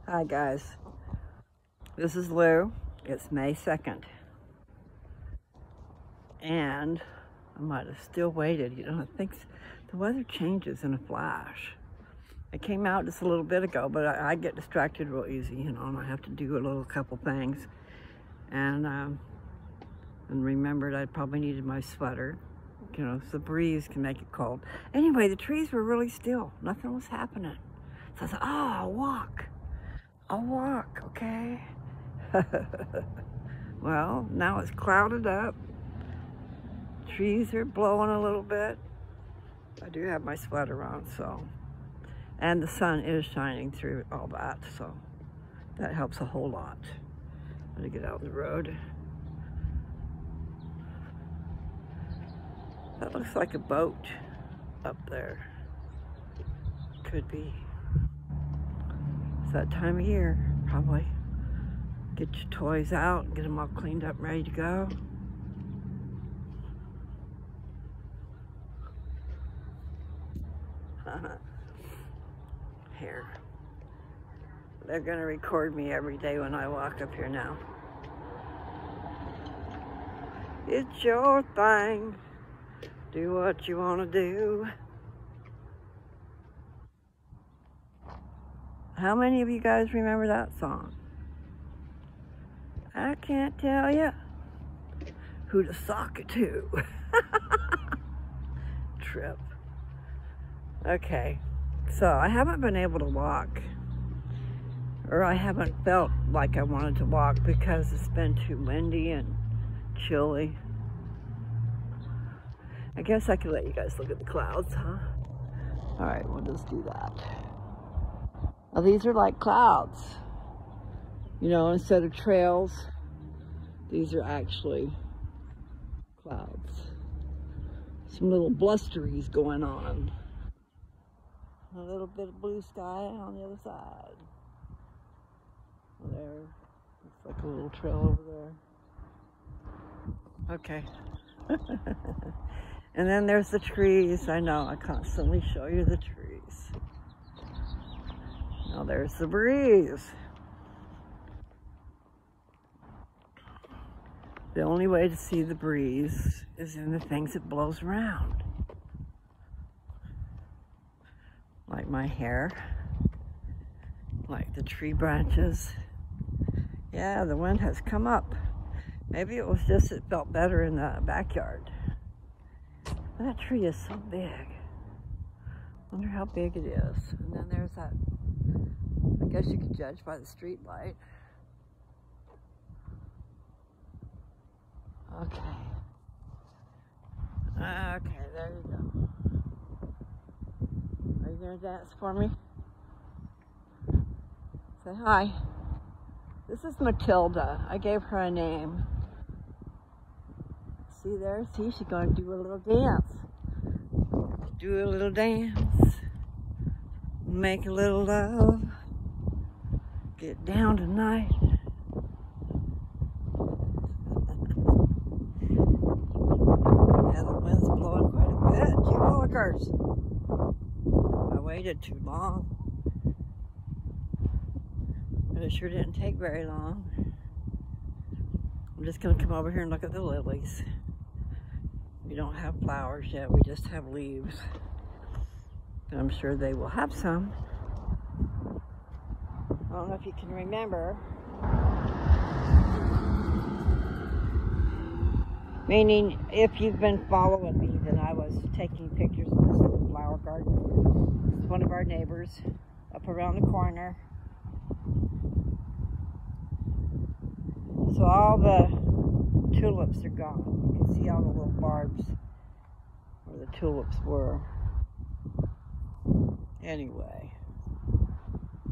Hi guys, this is Lou. It's May 2nd, and I might have still waited. You know, I think the weather changes in a flash. I came out just a little bit ago, but I get distracted real easy, you know, and I have to do a couple things. And remembered I probably needed my sweater. You know, the breeze can make it cold. Anyway, the trees were really still. Nothing was happening. So I thought, oh, I'll walk, okay? Well, now it's clouded up. Trees are blowing a little bit. I do have my sweater on, so. And the sun is shining through all that, so that helps a whole lot. I'm gonna get out on the road. That looks like a boat up there. Could be. It's that time of year, probably. Get your toys out, get them all cleaned up, ready to go. Here. They're gonna record me every day when I walk up here now. It's your thing. Do what you wanna do. How many of you guys remember that song? I can't tell you who to sock it to. Trip. Okay, so I haven't been able to walk, or I haven't felt like I wanted to walk because it's been too windy and chilly. I guess I could let you guys look at the clouds, huh? All right, we'll just do that. Now these are like clouds. You know, instead of trails, these are actually clouds. Some little blusteries going on. A little bit of blue sky on the other side. There, looks like a little trail over there. Okay. And then there's the trees. I know, I constantly show you the trees. Now there's the breeze. The only way to see the breeze is in the things that blows around. Like my hair, like the tree branches. Yeah, the wind has come up. Maybe it was just it felt better in the backyard. But that tree is so big. Wonder how big it is. And then there's that, I guess you could judge by the street light. Okay. Okay, there you go. Are you gonna dance for me? Say hi. This is Matilda. I gave her a name. See there? See, she's gonna do a little dance. Do a little dance. Make a little love. Get down tonight. Yeah, the wind's blowing quite a bit. Gee willikers. I waited too long. But it sure didn't take very long. I'm just gonna come over here and look at the lilies. We don't have flowers yet, we just have leaves. And I'm sure they will have some. I don't know if you can remember. Meaning, if you've been following me, then I was taking pictures of this little flower garden. It's one of our neighbors up around the corner. So all the tulips are gone. You can see all the little barbs where the tulips were. Anyway,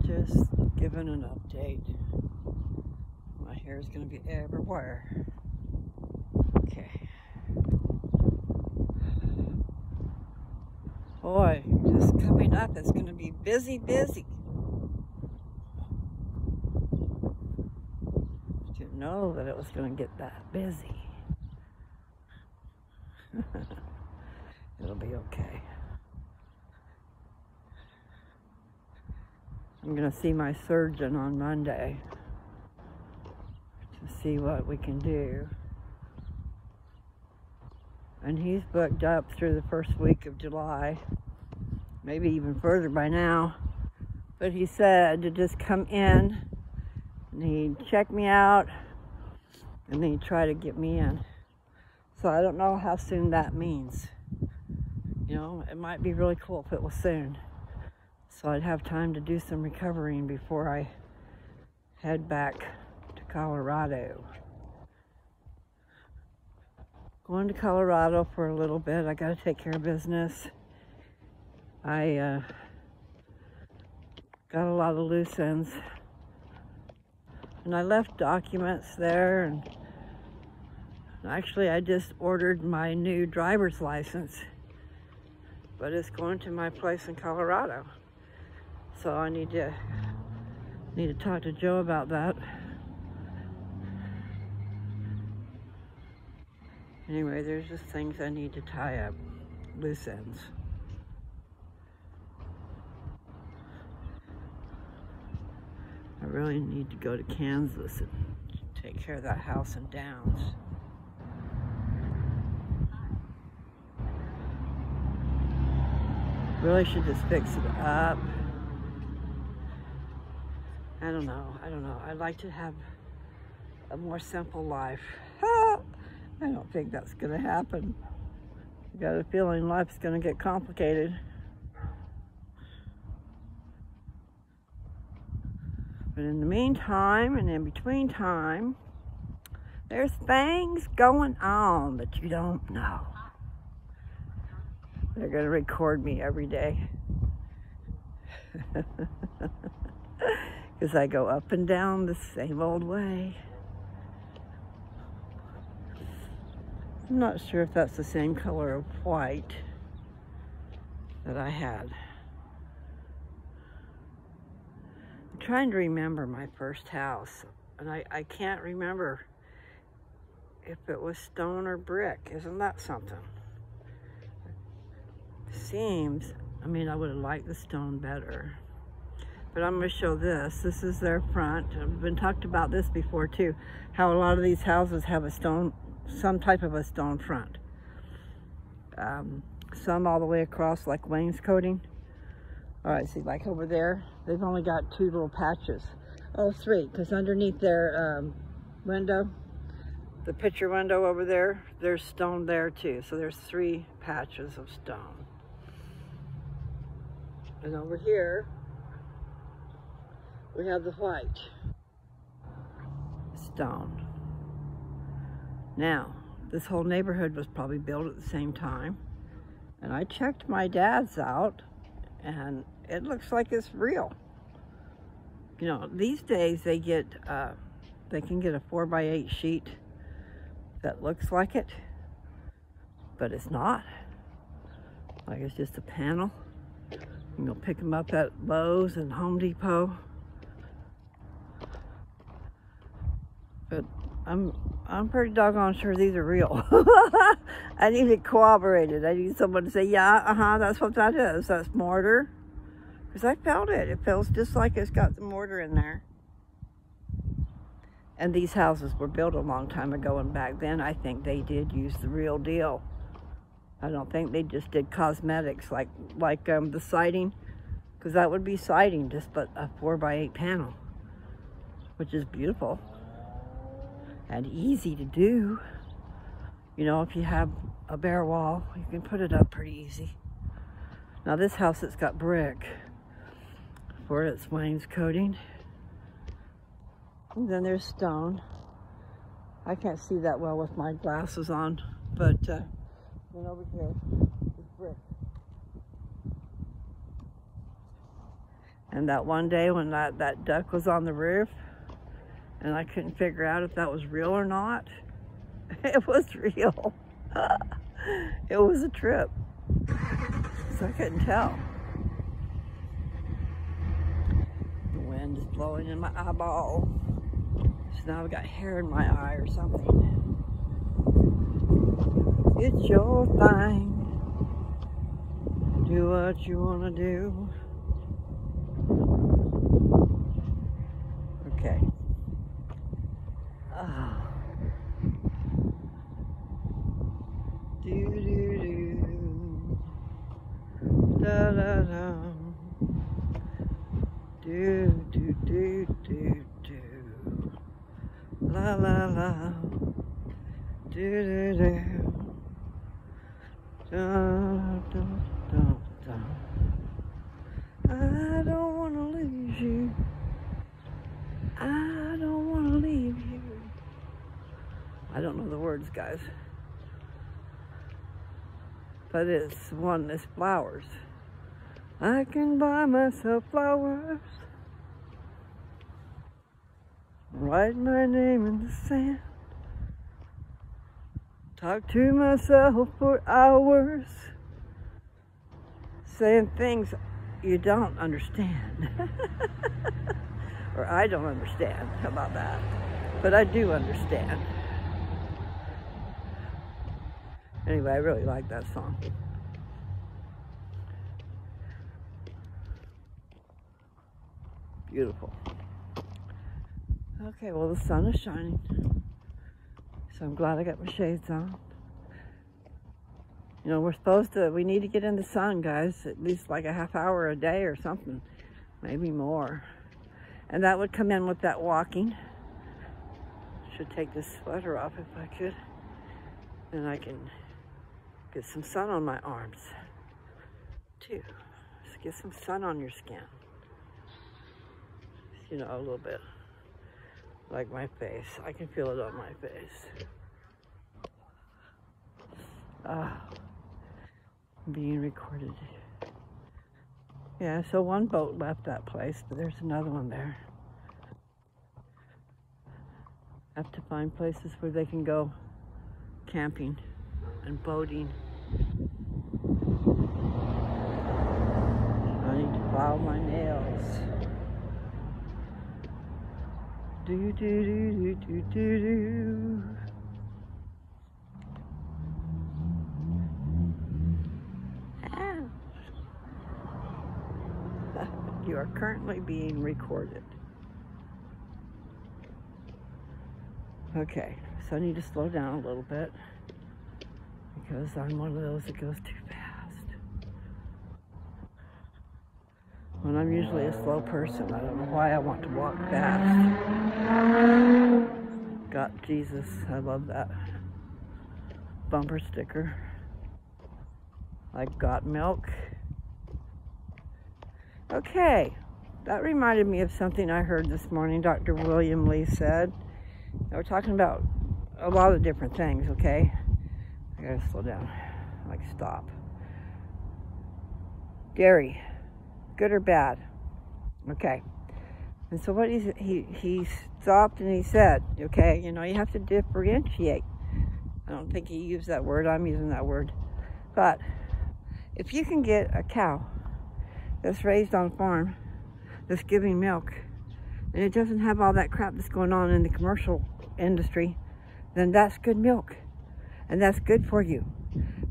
just giving an update. My hair is going to be everywhere. Okay. Boy, just coming up, it's going to be busy, busy. Didn't know that it was going to get that busy. It'll be okay. I'm gonna see my surgeon on Monday to see what we can do. And he's booked up through the first week of July, maybe even further by now. But he said to just come in and he'd check me out and then he'd try to get me in. So I don't know how soon that means. You know, it might be really cool if it was soon. So I'd have time to do some recovering before I head back to Colorado. Going to Colorado for a little bit. I gotta take care of business. I got a lot of loose ends. And I left documents there, and actually I just ordered my new driver's license, but it's going to my place in Colorado. So I need to talk to Joe about that. Anyway, there's just things I need to tie up, loose ends. I really need to go to Kansas and take care of that house in Downs. Really should just fix it up. I don't know. I'd like to have a more simple life. I don't think that's gonna happen. I got a feeling life's gonna get complicated. But in the meantime, and in between time, there's things going on that you don't know. They're gonna record me every day. Because I go up and down the same old way. I'm not sure if that's the same color of white that I had. I'm trying to remember my first house, and I can't remember if it was stone or brick. Isn't that something? Seems, I mean, I would have liked the stone better. But I'm going to show this. This is their front. I've been talked about this before too, how a lot of these houses have a stone, some type of a stone front. Some all the way across, like wainscoting. All right, see, like over there, they've only got 2 little patches. Oh, 3, because underneath their window, the picture window over there, there's stone there too. So there's 3 patches of stone. And over here, we have the white stone. Now, this whole neighborhood was probably built at the same time. And I checked my dad's out, and it looks like it's real. You know, these days they can get a 4x8 sheet that looks like it, but it's not. Like it's just a panel. You know, pick them up at Lowe's and Home Depot. But I'm pretty doggone sure these are real. I need it corroborated. I need someone to say, yeah, that's what that is. That's mortar. Because I felt it. It feels just like it's got the mortar in there. And these houses were built a long time ago, and back then I think they did use the real deal. I don't think they just did cosmetics like the siding, because that would be siding, just but a 4x8 panel, which is beautiful and easy to do. You know, if you have a bare wall, you can put it up pretty easy. Now this house, it's got brick for its wainscoting. And then there's stone. I can't see that well with my glasses on, but then over here is brick. And that one day when that duck was on the roof, and I couldn't figure out if that was real or not, it was real. It was a trip, so I couldn't tell. The wind is blowing in my eyeball. So now I've got hair in my eye or something. It's your thing. Do what you want to do. Do, do, do, do, do. La, la, la. Do, do, do. Dun, dun, dun, dun. I don't want to lose you. I don't want to leave you. I don't know the words, guys. But it's one that's flowers. I can buy myself flowers. Write my name in the sand. Talk to myself for hours. Saying things you don't understand. Or I don't understand. How about that? But I do understand. Anyway, I really like that song. Beautiful. Okay, well, the sun is shining. So I'm glad I got my shades on. You know, we need to get in the sun, guys, at least like a half hour a day or something, maybe more. And that would come in with that walking. Should take this sweater off if I could. And I can get some sun on my arms, too. Just get some sun on your skin. You know, a little bit. Like my face. I can feel it on my face. Being recorded. Yeah, so one boat left that place, but there's another one there. Have to find places where they can go camping and boating. I need to file my nails. Do do do do do do do. You are currently being recorded. Okay, so I need to slow down a little bit because I'm one of those that goes too fast. When I'm usually a slow person, I don't know why I want to walk fast. Got Jesus, I love that bumper sticker. Like got milk. Okay, that reminded me of something I heard this morning. Dr. William Lee said. We're talking about a lot of different things, okay? I gotta slow down, like stop. Dairy, good or bad? Okay. And so what he stopped and he said, okay, you know, you have to differentiate. I don't think he used that word, I'm using that word. But if you can get a cow that's raised on a farm, that's giving milk, and it doesn't have all that crap that's going on in the commercial industry, then that's good milk, and that's good for you.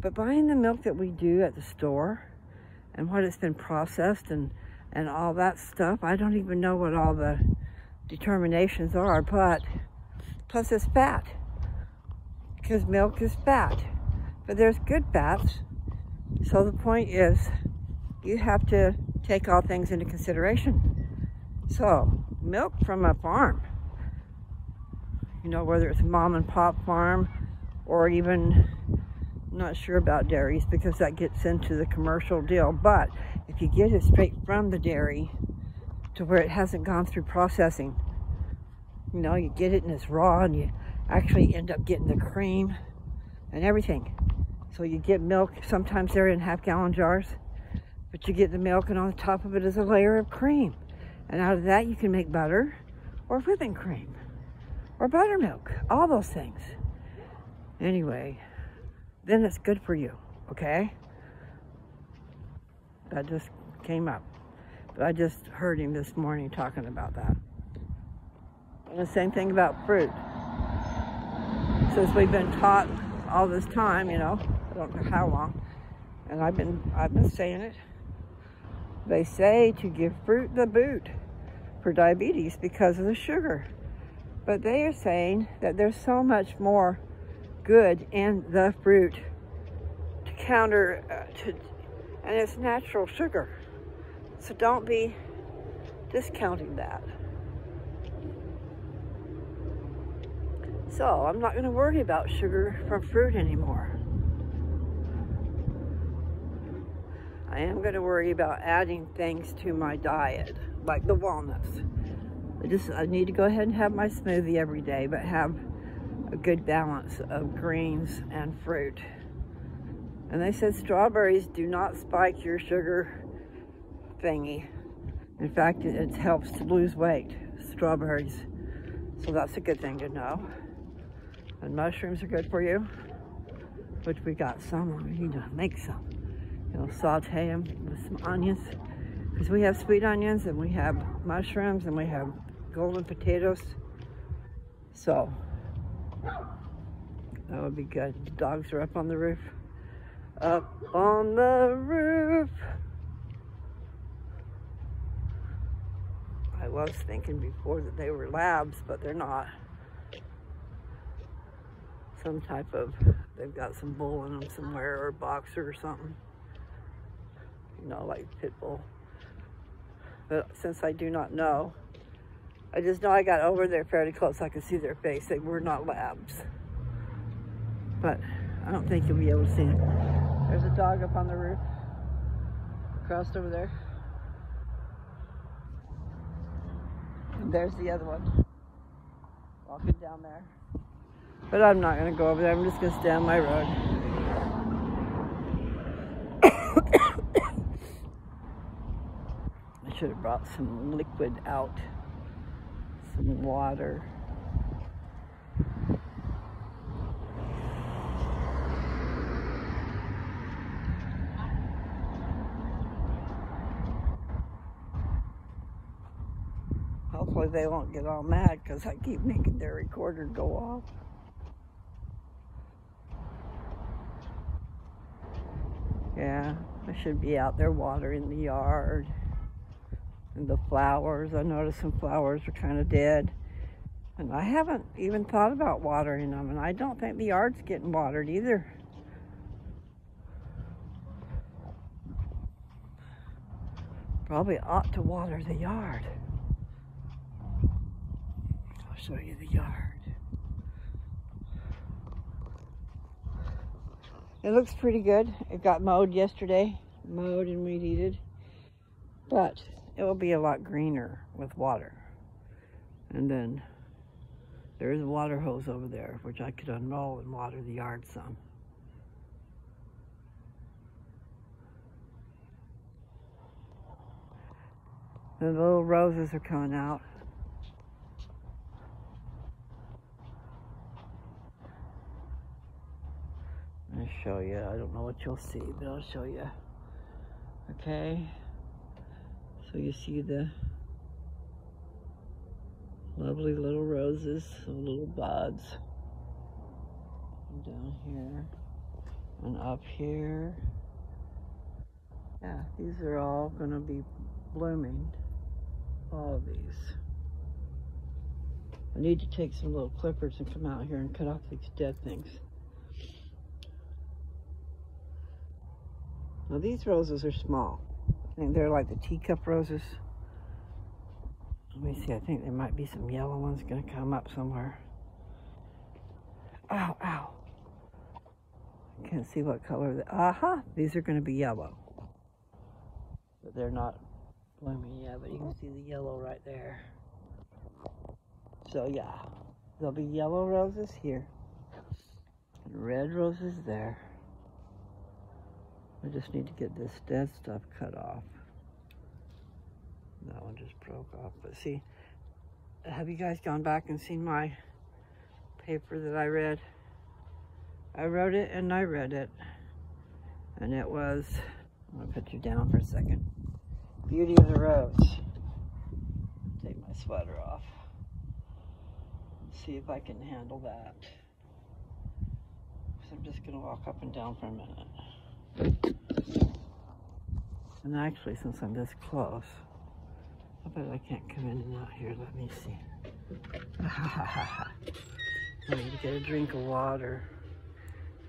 But buying the milk that we do at the store, and what it's been processed and all that stuff, I don't even know what all the determinations are, but plus it's fat, because milk is fat, but there's good fats. So the point is, you have to take all things into consideration. So, milk from a farm, you know, whether it's a mom and pop farm or even, I'm not sure about dairies because that gets into the commercial deal, but if you get it straight from the dairy to where it hasn't gone through processing, you know, you get it and it's raw and you actually end up getting the cream and everything. So you get milk, sometimes they're in half-gallon jars, but you get the milk and on the top of it is a layer of cream. And out of that you can make butter or whipping cream or buttermilk, all those things. Anyway, then it's good for you, okay? That just came up. But I just heard him this morning talking about that. And the same thing about fruit. Since we've been taught all this time, you know, I don't know how long, and I've been saying it. They say to give fruit the boot for diabetes because of the sugar. But they are saying that there's so much more good in the fruit to counter, and it's natural sugar. So don't be discounting that. So I'm not going to worry about sugar from fruit anymore. I am going to worry about adding things to my diet, like the walnuts. I need to go ahead and have my smoothie every day, but have a good balance of greens and fruit. And they said strawberries do not spike your sugar thingy. In fact, it helps to lose weight, strawberries. So that's a good thing to know. And mushrooms are good for you, which we got some. We need to make some. You know, saute them with some onions. Because we have sweet onions, and we have mushrooms, and we have golden potatoes. So that would be good. The dogs are up on the roof. Up on the roof. I was thinking before that they were labs, but they're not. Some type of, they've got some bull in them somewhere, or boxer or something. You know, like pit bull. But since I do not know, I just know I got over there fairly close. I could see their face. They were not labs. But I don't think you'll be able to see them. There's a dog up on the roof. Crossed over there. And there's the other one. Walking down there. But I'm not going to go over there. I'm just going to stay on my road. I should have brought some liquid out. Some water. Hopefully they won't get all mad because I keep making their recorder go off. Yeah, I should be out there watering the yard. And the flowers, I noticed some flowers are kind of dead. And I haven't even thought about watering them. And I don't think the yard's getting watered either. Probably ought to water the yard. I'll show you the yard. It looks pretty good. It got mowed yesterday. Mowed and weed eated. But it will be a lot greener with water. And then there's a water hose over there, which I could unroll and water the yard some. The little roses are coming out. I'll show you. I don't know what you'll see, but I'll show you. Okay. So you see the lovely little roses, little buds. And down here and up here. Yeah, these are all going to be blooming. All of these. I need to take some little clippers and come out here and cut off these dead things. Now these roses are small. I think they're like the teacup roses. Let me see, I think there might be some yellow ones gonna come up somewhere. Ow, ow. I can't see what color. Aha, these are gonna be yellow. But they're not blooming yet, but you can see the yellow right there. So yeah, there'll be yellow roses here. And red roses there. I just need to get this dead stuff cut off. That one just broke off. But see, have you guys gone back and seen my paper that I read? I wrote it and I read it. And it was, I'm gonna put you down for a second. Beauty of the Rose. Take my sweater off. See if I can handle that. So I'm just gonna walk up and down for a minute. And actually, since I'm this close, I bet I can't come in and out here. Let me see. I need to get a drink of water.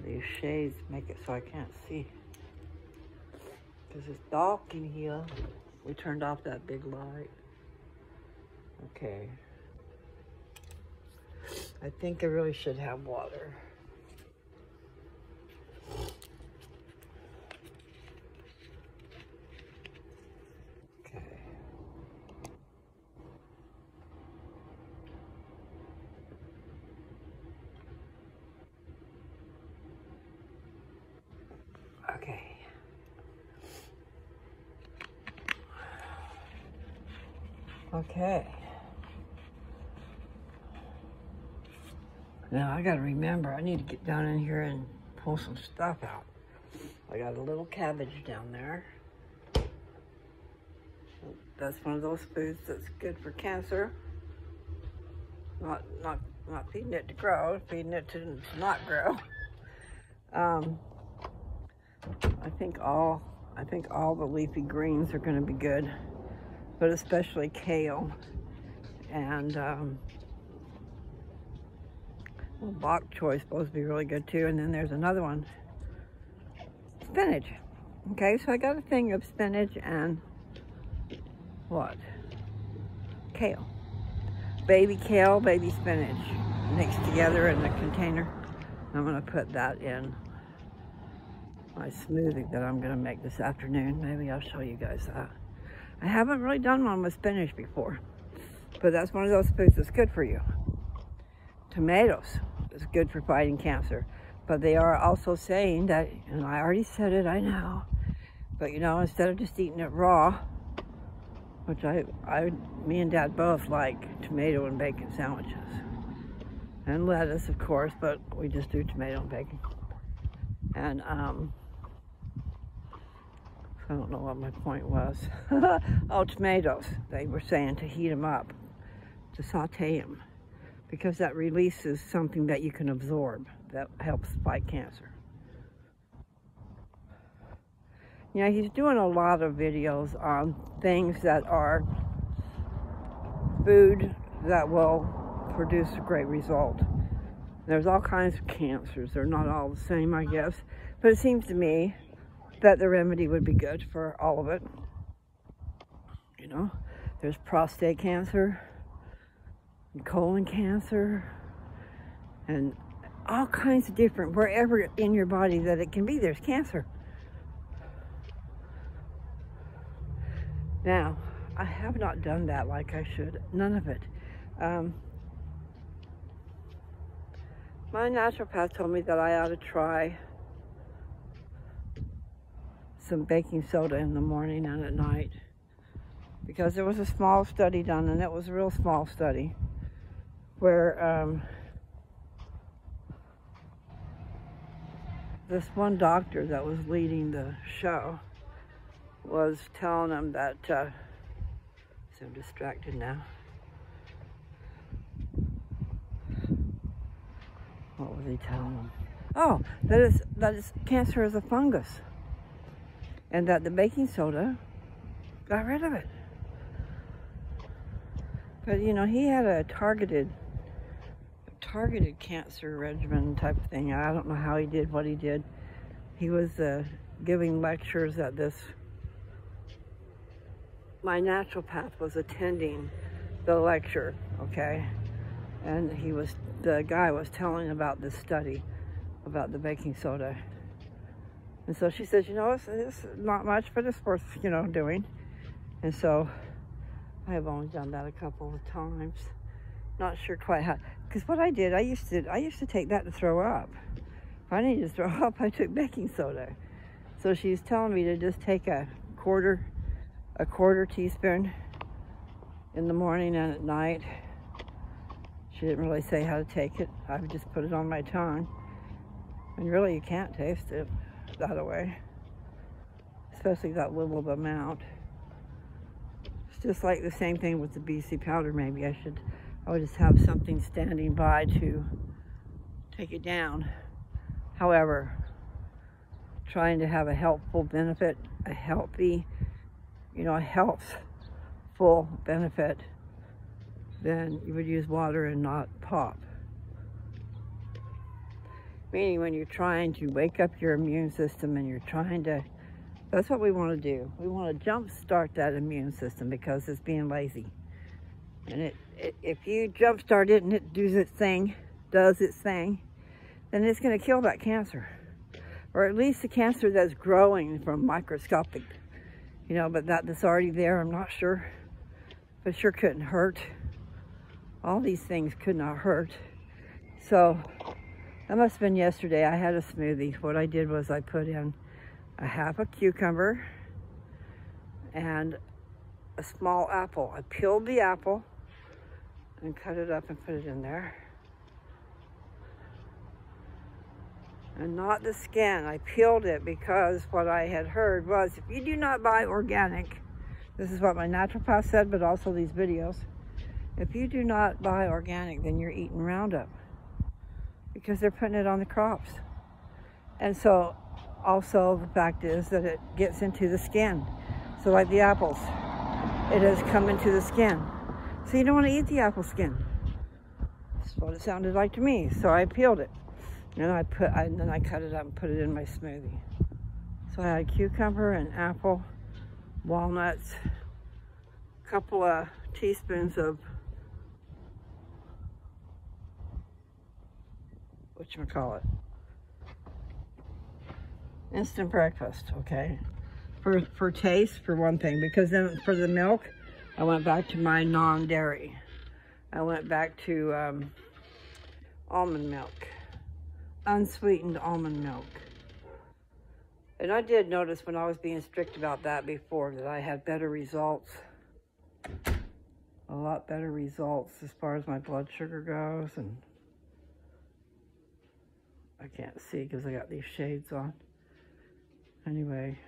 These shades make it so I can't see. Because it's dark in here. We turned off that big light. Okay. I think I really should have water. Okay. Okay. Okay. Now I gotta remember, I need to get down in here and pull some stuff out. I got a little cabbage down there. That's one of those foods that's good for cancer. Not feeding it to grow, feeding it to not grow. I think all the leafy greens are going to be good, but especially kale and well, bok choy is supposed to be really good too. And then there's another one, spinach. Okay, so I got a thing of spinach and what? Kale. Baby kale, baby spinach mixed together in a container. I'm gonna put that in my smoothie that I'm gonna make this afternoon. Maybe I'll show you guys that. I haven't really done one with spinach before, but that's one of those foods that's good for you. Tomatoes is good for fighting cancer, but they are also saying that, and I already said it, I know, but you know, instead of just eating it raw, which me and Dad both like tomato and bacon sandwiches. And lettuce, of course, but we just do tomato and bacon. And, I don't know what my point was. Oh, tomatoes. They were saying to heat them up, to saute them, because that releases something that you can absorb that helps fight cancer. You know, he's doing a lot of videos on things that are food that will produce a great result. There's all kinds of cancers. They're not all the same, I guess. But it seems to me that the remedy would be good for all of it. You know, there's prostate cancer, and colon cancer, and all kinds of different, wherever in your body that it can be, there's cancer. Now, I have not done that like I should. None of it. My naturopath told me that I ought to try some baking soda in the morning and at night, because there was a small study done, and it was a real small study, where this one doctor that was leading the show was telling them that, so I'm distracted now. What was he telling them? Oh, that is cancer is a fungus, and that the baking soda got rid of it. But you know, he had a targeted cancer regimen type of thing. I don't know how he did what he did. He was giving lectures at this. My naturopath was attending the lecture, okay? And the guy was telling about this study about the baking soda. And so she says, you know, it's not much, but it's worth, you know, doing. And so I have only done that a couple of times. Not sure quite how, because what I did, I used to take that to throw up. If I needed to throw up, I took baking soda. So she's telling me to just take a quarter teaspoon in the morning and at night. She didn't really say how to take it. I would just put it on my tongue. And really, you can't taste it that way, especially that little of amount. It's just like the same thing with the BC powder. Maybe I would just have something standing by to take it down. However, trying to have a helpful benefit, a healthy, you know, a healthful benefit, then you would use water and not pop. Meaning when you're trying to wake up your immune system and you're trying to, that's what we want to do. We want to jump start that immune system because it's being lazy. And if you jumpstart it and it does its thing, then it's going to kill that cancer. Or at least the cancer that's growing from microscopic, you know, but that's already there, I'm not sure. But sure couldn't hurt. All these things could not hurt. So that must have been yesterday. I had a smoothie. What I did was I put in a half a cucumber and a small apple. I peeled the apple and cut it up and put it in there. And not the skin. I peeled it because what I had heard was if you do not buy organic, this is what my naturopath said, but also these videos, if you do not buy organic, then you're eating Roundup because they're putting it on the crops. And so also the fact is that it gets into the skin. So like the apples, it has come into the skin. So you don't want to eat the apple skin. That's what it sounded like to me. So I peeled it. And then I cut it up and put it in my smoothie. So I had cucumber and apple, walnuts, a couple of teaspoons of whatchamacallit, instant breakfast, okay? For taste, for one thing, because then for the milk, I went back to my non-dairy. I went back to almond milk. Unsweetened almond milk. And I did notice when I was being strict about that before that I had better results. A lot better results as far as my blood sugar goes. And I can't see because I got these shades on. Anyway.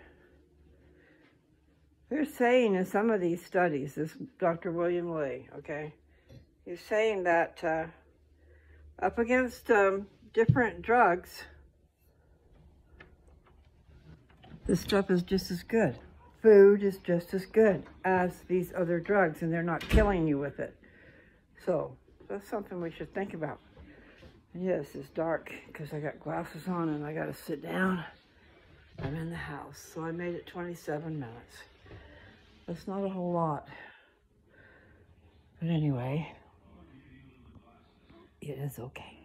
They're saying in some of these studies, this Dr. William Lee, okay? He's saying that up against different drugs, this stuff is just as good. Food is just as good as these other drugs, and they're not killing you with it. So that's something we should think about. And yes, it's dark because I got glasses on and I got to sit down. I'm in the house, so I made it 27 minutes. That's not a whole lot. But anyway, it is okay.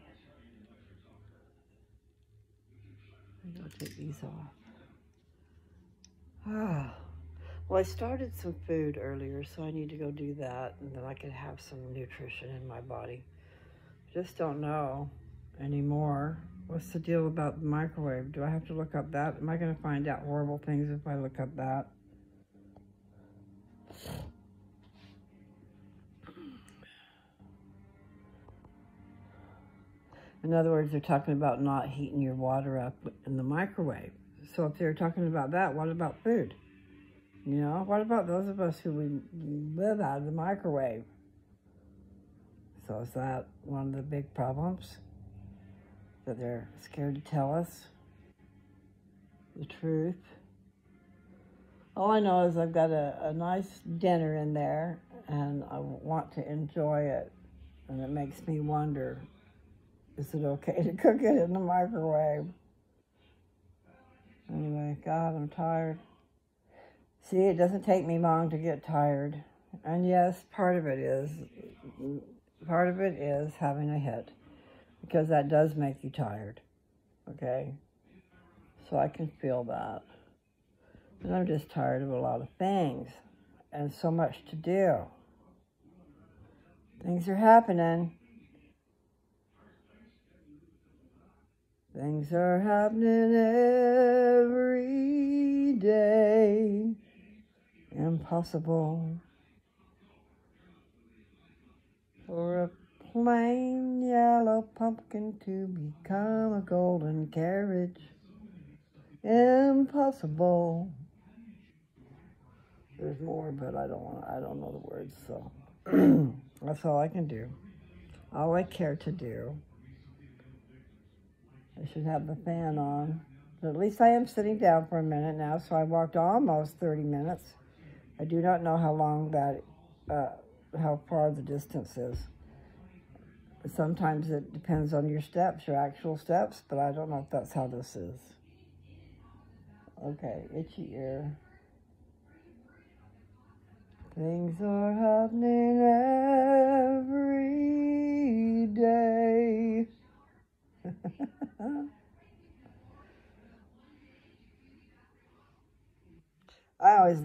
I'm going to take these off. Well, I started some food earlier, so I need to go do that, and then I can have some nutrition in my body. Just don't know anymore. What's the deal about the microwave? Do I have to look up that? Am I going to find out horrible things if I look up that? In other words, they're talking about not heating your water up in the microwave. So if they're talking about that, what about food? You know, what about those of us who live out of the microwave? So is that one of the big problems? That they're scared to tell us the truth? All I know is I've got a nice dinner in there, and I want to enjoy it. And it makes me wonder, is it okay to cook it in the microwave? Anyway, God, I'm tired. See, it doesn't take me long to get tired. And yes, part of it is having a hit, because that does make you tired, okay? So I can feel that. And I'm just tired of a lot of things and so much to do. Things are happening. Things are happening every day. Impossible for a plain yellow pumpkin to become a golden carriage. Impossible. There's more, but I don't know the words, so that's all I can do. All I care to do. I should have the fan on. But at least I am sitting down for a minute now, so I walked almost 30 minutes. I do not know how long that, how far the distance is. Sometimes it depends on your steps, your actual steps, but I don't know if that's how this is. Okay, itchy ear. Things are happening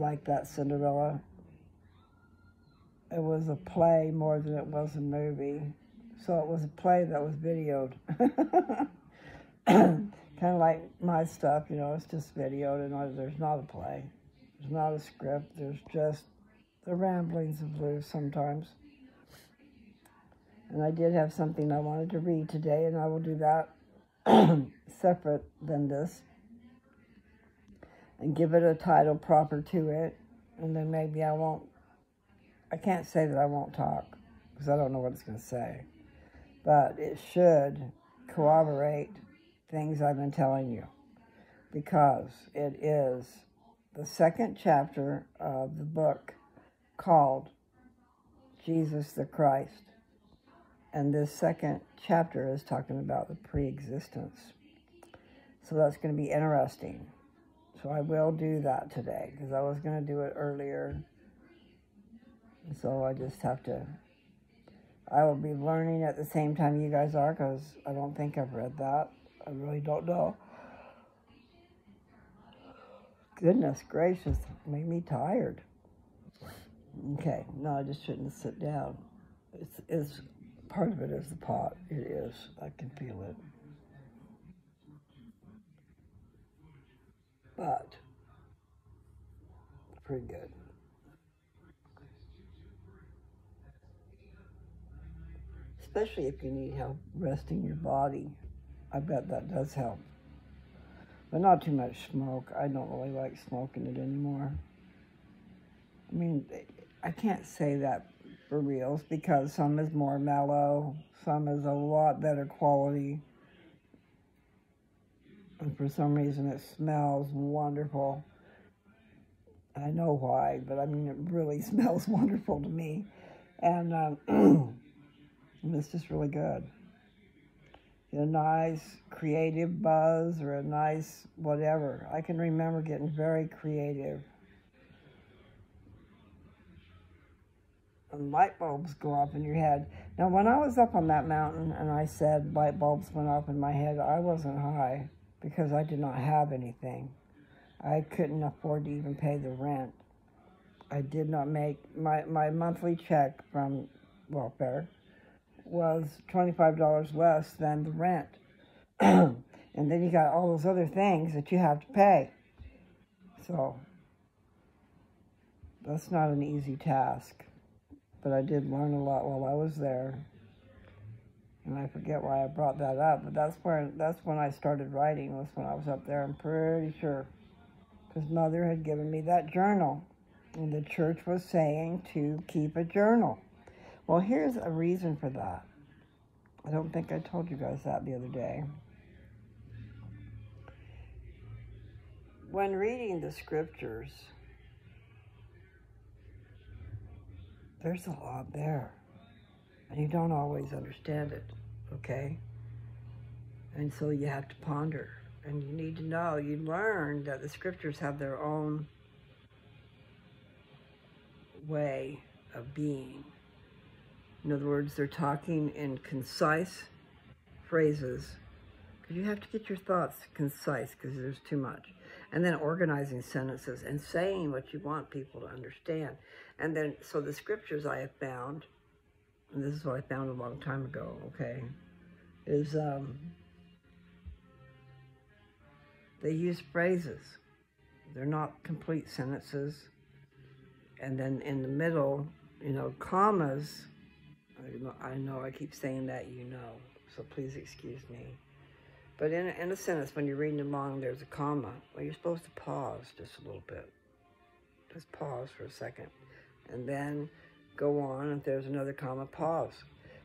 like that, Cinderella. It was a play more than it was a movie. So it was a play that was videoed. Kind of like my stuff, you know, it's just videoed, and there's not a play. There's not a script. There's just the ramblings of Lou sometimes. And I did have something I wanted to read today, and I will do that separate than this, and give it a title proper to it, and then maybe I can't say that I won't talk, because I don't know what it's going to say, but it should corroborate things I've been telling you, because it is the second chapter of the book called Jesus the Christ. And this second chapter is talking about the pre-existence. So that's going to be interesting. So I will do that today, because I was going to do it earlier. And so I just have to, I will be learning at the same time you guys are, because I don't think I've read that. I really don't know. Goodness gracious, it made me tired. Okay, no, I just shouldn't sit down. It's part of it is the pot. It is. I can feel it. But pretty good. Especially if you need help resting your body. I bet that does help. But not too much smoke. I don't really like smoking it anymore. I mean, I can't say that for reals, because some is more mellow, some is a lot better quality, and for some reason it smells wonderful. I know why, but I mean, it really smells wonderful to me, and it's just really good. A nice creative buzz, or a nice whatever. I can remember getting very creative. And light bulbs go off in your head. Now, when I was up on that mountain and I said light bulbs went off in my head, I wasn't high, because I did not have anything. I couldn't afford to even pay the rent. I did not make, my monthly check from welfare was $25 less than the rent. And then you got all those other things that you have to pay. So that's not an easy task. But I did learn a lot while I was there. And I forget why I brought that up, but that's when I started writing, was when I was up there, I'm pretty sure. Because Mother had given me that journal, and the church was saying to keep a journal. Well, here's a reason for that. I don't think I told you guys that the other day. When reading the scriptures, there's a lot there, and you don't always understand it, okay? And so you have to ponder, and you need to know, you learn that the scriptures have their own way of being. In other words, they're talking in concise phrases, because you have to get your thoughts concise, because there's too much. And then organizing sentences and saying what you want people to understand. And then, so the scriptures I have found, and this is what I found a long time ago, okay, is they use phrases. They're not complete sentences. And then in the middle, you know, commas, I know I keep saying that, you know, so please excuse me. But in a sentence, when you're reading along, there's a comma. Well, you're supposed to pause just a little bit. Just pause for a second. And then go on. If there's another comma, pause.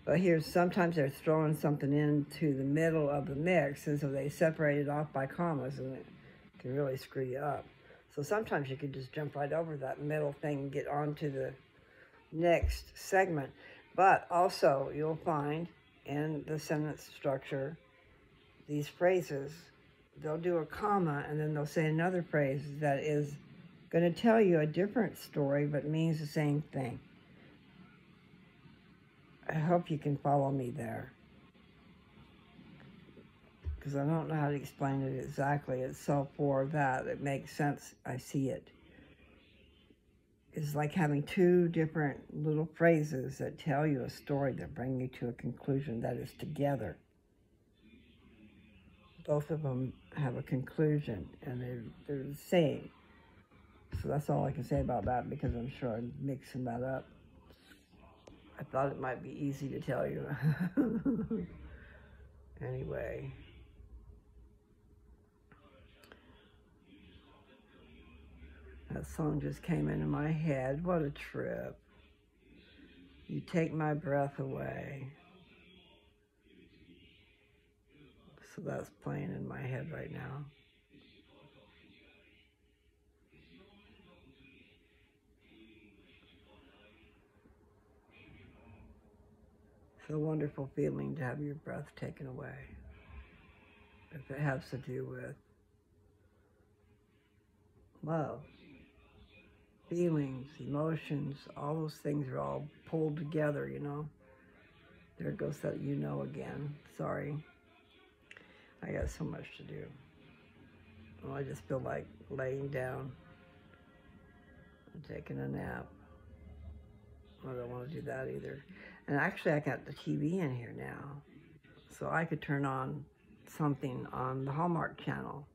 But here, sometimes they're throwing something into the middle of the mix, and so they separate it off by commas, and it can really screw you up. So sometimes you could just jump right over that middle thing and get on to the next segment. But also, you'll find in the sentence structure, these phrases, they'll do a comma, and then they'll say another phrase that is going to tell you a different story, but means the same thing. I hope you can follow me there, because I don't know how to explain it exactly. It's so for that it makes sense. I see it. is like having two different little phrases that tell you a story that bring you to a conclusion that is together. Both of them have a conclusion, and they're the same. So that's all I can say about that, because I'm sure I'm mixing that up. I thought it might be easy to tell you. Anyway. That song just came into my head. What a trip. You take my breath away. So that's playing in my head right now. It's a wonderful feeling to have your breath taken away. If it has to do with love, feelings, emotions, all those things are all pulled together, you know. There goes that you know again. Sorry. I got so much to do. Well, I just feel like laying down and taking a nap. I don't want to do that either. And actually, I got the TV in here now, so I could turn on something on the Hallmark channel,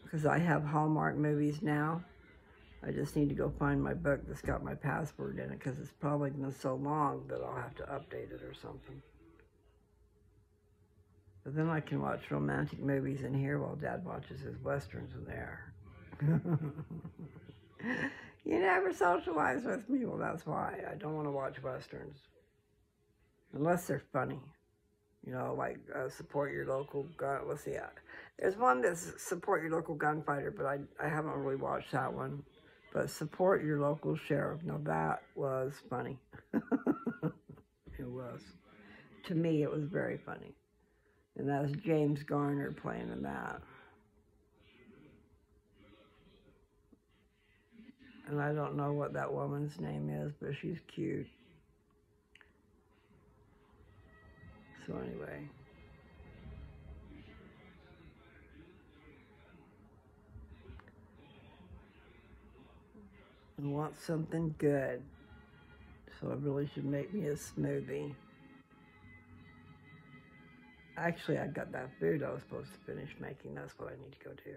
because I have Hallmark movies now. I just need to go find my book that's got my password in it, because it's probably been so long that I'll have to update it or something. But then I can watch romantic movies in here while Dad watches his Westerns in there. You never socialize with me. Well, that's why. I don't want to watch Westerns. Unless they're funny. You know, like support your local gun. Let's see. There's one that's support your local gunfighter, but I haven't really watched that one. But support your local sheriff. Now, that was funny. It was. To me, it was very funny. And that was James Garner playing in that. And I don't know what that woman's name is, but she's cute. So anyway. I want something good. So I really should make me a smoothie. Actually, I got that food I was supposed to finish making. That's what I need to go do.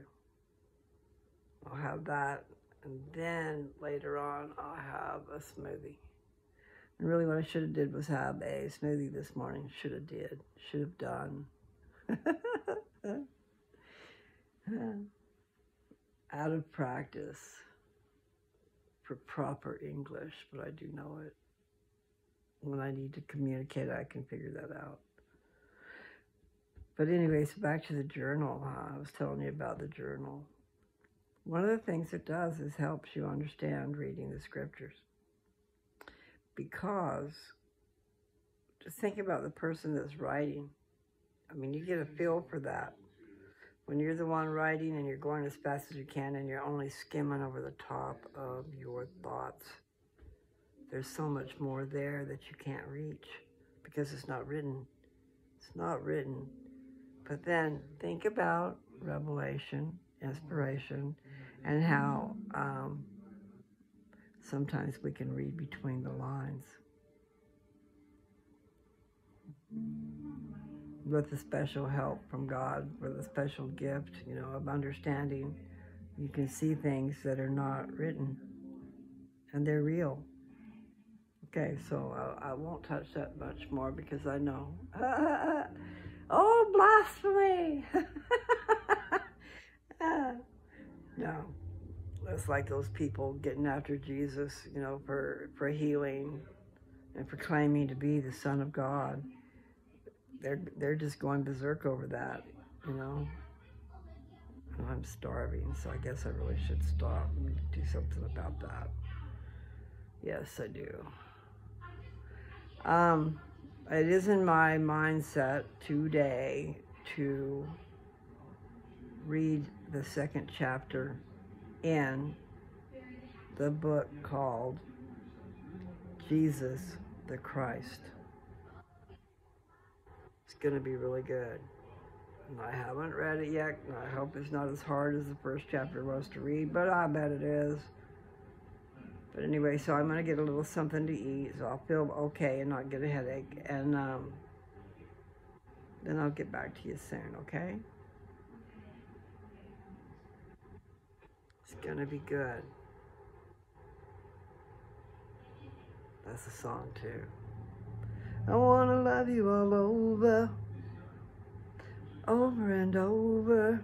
I'll have that. And then later on, I'll have a smoothie. And really what I should have did was have a smoothie this morning. Should have done. Out of practice for proper English, but I do know it. When I need to communicate, I can figure that out. But anyway, so back to the journal. I was telling you about the journal. One of the things it does is helps you understand reading the scriptures. Because just think about the person that's writing. I mean, you get a feel for that. When you're the one writing and you're going as fast as you can and you're only skimming over the top of your thoughts, there's so much more there that you can't reach because it's not written. It's not written. But then think about revelation, inspiration, and how sometimes we can read between the lines. With a special help from God, with a special gift, you know, of understanding, you can see things that are not written, and they're real. Okay, so I won't touch that much more because I know. Oh, blasphemy! No, it's like those people getting after Jesus, you know, for healing and for claiming to be the Son of God. They're just going berserk over that, you know. And I'm starving, so I guess I really should stop and do something about that. Yes, I do. It is in my mindset today to read the second chapter in the book called Jesus the Christ. It's going to be really good. And I haven't read it yet, and I hope it's not as hard as the first chapter was to read, but I bet it is. But anyway, so I'm going to get a little something to eat, so I'll feel okay and not get a headache. And then I'll get back to you soon, okay? It's going to be good. That's a song, too. I want to love you all over, over and over.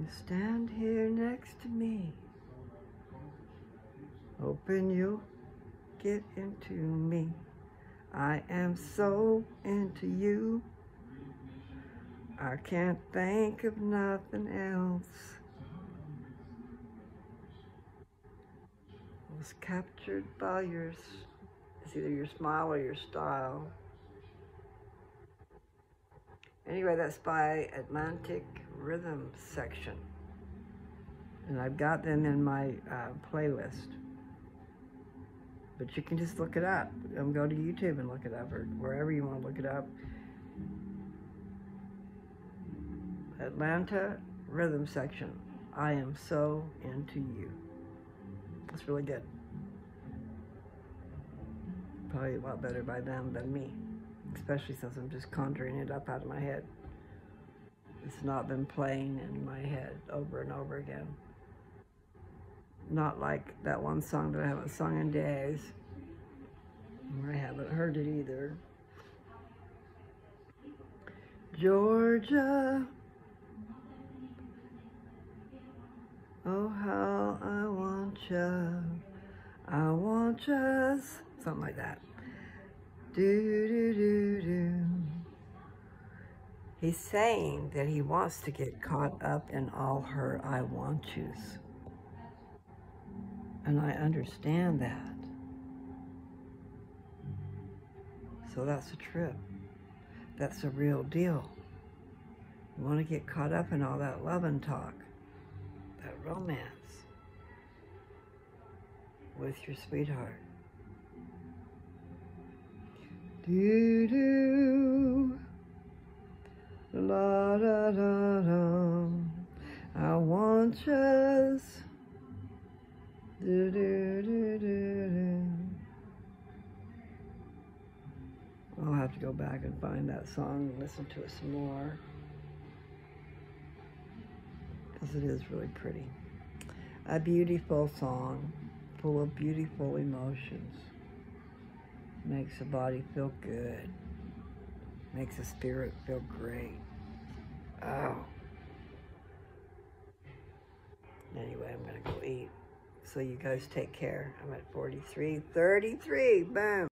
You stand here next to me, hoping you'll get into me. I am so into you, I can't think of nothing else. I was captured by it's either your smile or your style. Anyway, that's by Atlantic Rhythm Section. And I've got them in my playlist. But you can just look it up. Go to YouTube and look it up, or wherever you want to look it up. Atlanta Rhythm Section. I am so into you. That's really good. Probably a lot better by them than me, especially since I'm just conjuring it up out of my head. It's not been playing in my head over and over again. Not like that one song that I haven't sung in days. I haven't heard it either. Georgia, oh how I want you, something like that. Do do do do. He's saying that he wants to get caught up in all her I want yous. And I understand that. So that's a trip. That's a real deal. You want to get caught up in all that love and talk, that romance with your sweetheart. Do-do, la-da-da-da, I want yous. Do-do-do-do-do. I'll have to go back and find that song and listen to it some more, because it is really pretty. A beautiful song, full of beautiful emotions. Makes the body feel good. Makes the spirit feel great. Oh. Anyway, I'm gonna go eat. So you guys take care. I'm at 43, 33, boom.